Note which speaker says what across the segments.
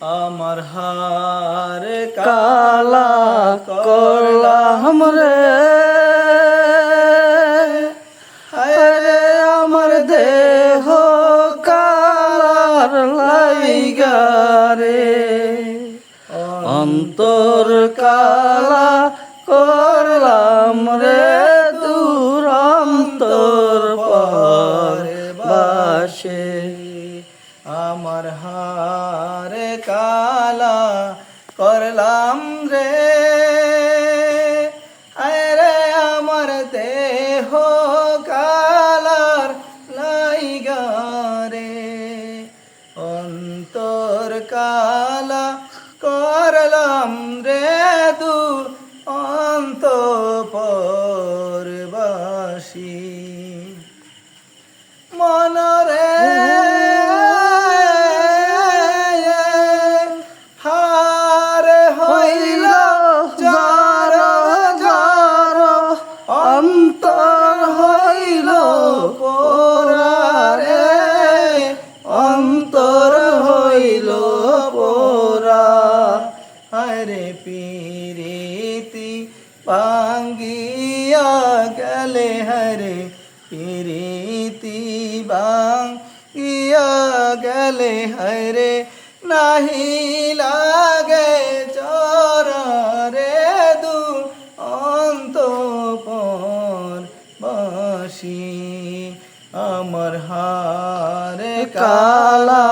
Speaker 1: আমার হার কালা করলাম রে, হায়রে আমার দেহ কালার লাইগা রে, অন্তর কালা করলাম রে দূর অন্তর পরবাসে। আমার হারে কালা করলাম রে, আরে আমার দেহ কালার লাইগা রে, অন্তর কালা করলাম রে দূর অন্তঃপরবাসী। মনরে অন্তর হইল পোরারে, অন্তর হইল পোরা, আরে পিরিতি ভাঙ্গিয়া গেলে, হরে পিরিতি ভাঙ্গিয়া গেলে, হরে নাহি লাগে চরা রে দূর অন্তঃপরবাসী। আমার হারে কালা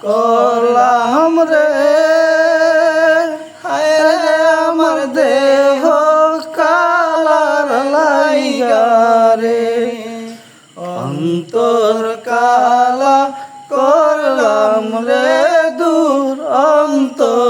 Speaker 1: করলাম রে, হায়রে আমার দেহ কালার লাইগা রে, অন্তর কালা করলাম রে দূর অন্তঃপরবাসী।